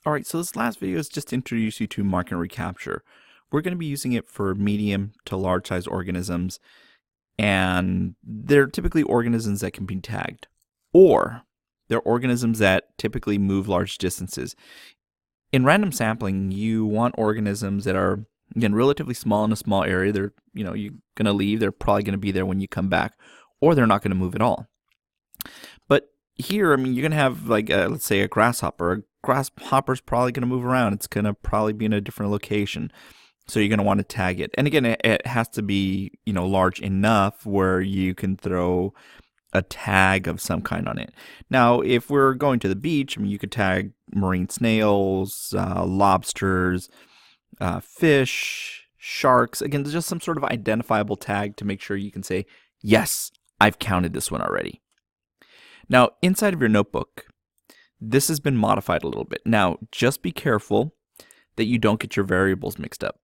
Alright, so this last video is just to introduce you to mark and recapture. We're going to be using it for medium to large size organisms, and they're typically organisms that can be tagged. Or they're organisms that typically move large distances. In random sampling, you want organisms that are, again, relatively small in a small area. They're, you're going to leave. They're probably going to be there when you come back, or they're not going to move at all. But here, you're going to have, like, let's say a grasshopper. A grasshopper's probably going to move around. It's going to probably be in a different location. So you're going to want to tag it. And again, it has to be, large enough where you can throw a tag of some kind on it. Now, if we're going to the beach, you could tag marine snails, lobsters, fish, sharks. Again, there's just some sort of identifiable tag to make sure you can say, yes, I've counted this one already. Now, inside of your notebook, this has been modified a little bit. Now, just be careful that you don't get your variables mixed up.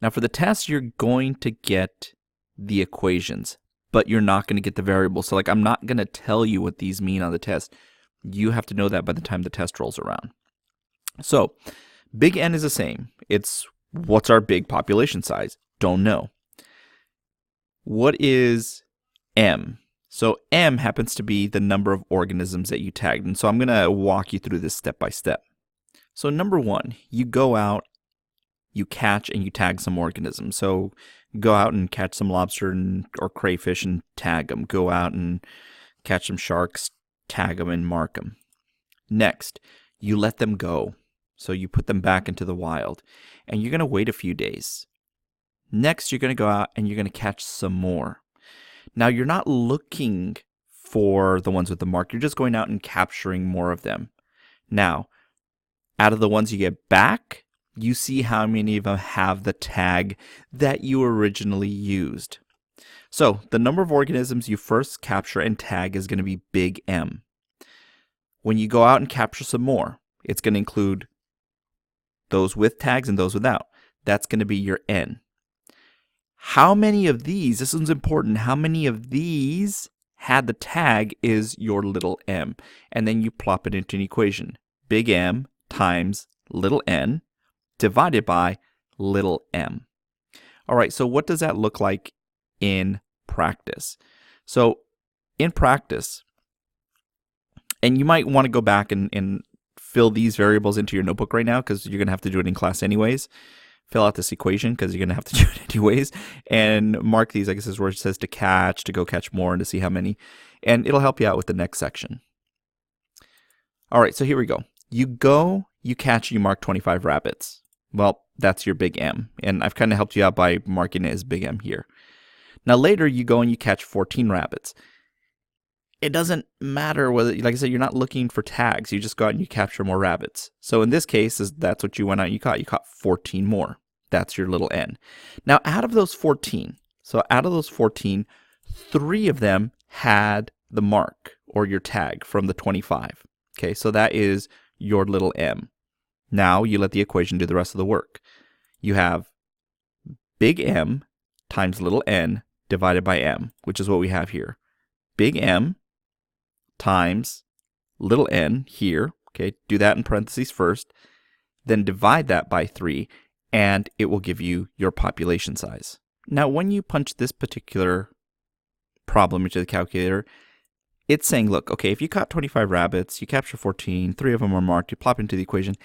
Now, for the test, you're going to get the equations, but you're not going to get the variables. So, I'm not going to tell you what these mean on the test. You have to know that by the time the test rolls around. So, big N is the same. It's what's our big population size? Don't know. What is M? So M happens to be the number of organisms that you tagged. And so I'm going to walk you through this step by step. So number one, you go out, you catch and you tag some organisms. So go out and catch some lobster or crayfish and tag them. Go out and catch some sharks, tag them and mark them. Next, you let them go. So you put them back into the wild and you're going to wait a few days. Next, you're going to go out and you're going to catch some more. Now, you're not looking for the ones with the mark. You're just going out and capturing more of them. Now, out of the ones you get back, you see how many of them have the tag that you originally used. So, the number of organisms you first capture and tag is going to be big M. When you go out and capture some more, it's going to include those with tags and those without. That's going to be your N. How many of these, this one's important, how many of these had the tag is your little m. And then you plop it into an equation. Big M times little n divided by little m. All right, so what does that look like in practice? So in practice, and you might want to go back and fill these variables into your notebook right now because you're going to have to do it in class anyways. Fill out this equation because you're going to have to do it anyways, and mark these, I guess is where it says to catch, to go catch more, and to see how many, and it'll help you out with the next section. All right, so here we go. You go, you catch, you mark 25 rabbits. Well, that's your big M, and I've kind of helped you out by marking it as big M here. Now later, you go and you catch 14 rabbits. It doesn't matter whether, like I said, you're not looking for tags. You just go out and you capture more rabbits. So in this case, that's what you went out and you caught. You caught 14 more. That's your little n. Now out of those 14, 3 of them had the mark or your tag from the 25. Okay, so that is your little m. Now you let the equation do the rest of the work. You have big M times little n divided by m, which is what we have here. Big M times little n here, okay, do that in parentheses first, then divide that by 3, and it will give you your population size. Now, when you punch this particular problem into the calculator, it's saying, look, okay, if you caught 25 rabbits, you capture 14, 3 of them are marked, you plop into the equation,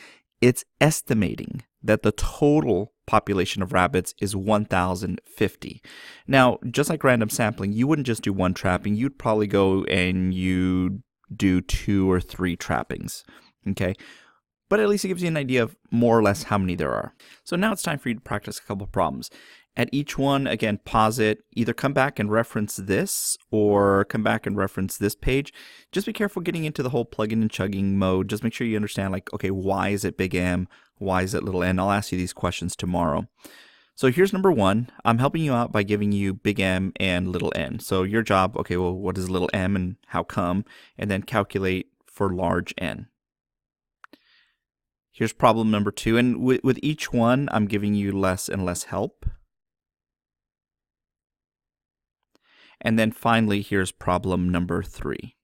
it's estimating that the total population of rabbits is 1,050. Now, just like random sampling, you wouldn't just do one trapping. You'd probably go and you do 2 or 3 trappings, okay? But at least it gives you an idea of more or less how many there are. So now it's time for you to practice a couple of problems. At each one, again, pause it, either come back and reference this or come back and reference this page. Just be careful getting into the whole plugging and chugging mode. Just make sure you understand, like, okay, why is it big M? Why is it little n? I'll ask you these questions tomorrow. So here's number 1. I'm helping you out by giving you big M and little n. So your job, okay, well, what is little m and how come? And then calculate for large n. Here's problem number 2. And with each one, I'm giving you less and less help. And then finally, here's problem number 3.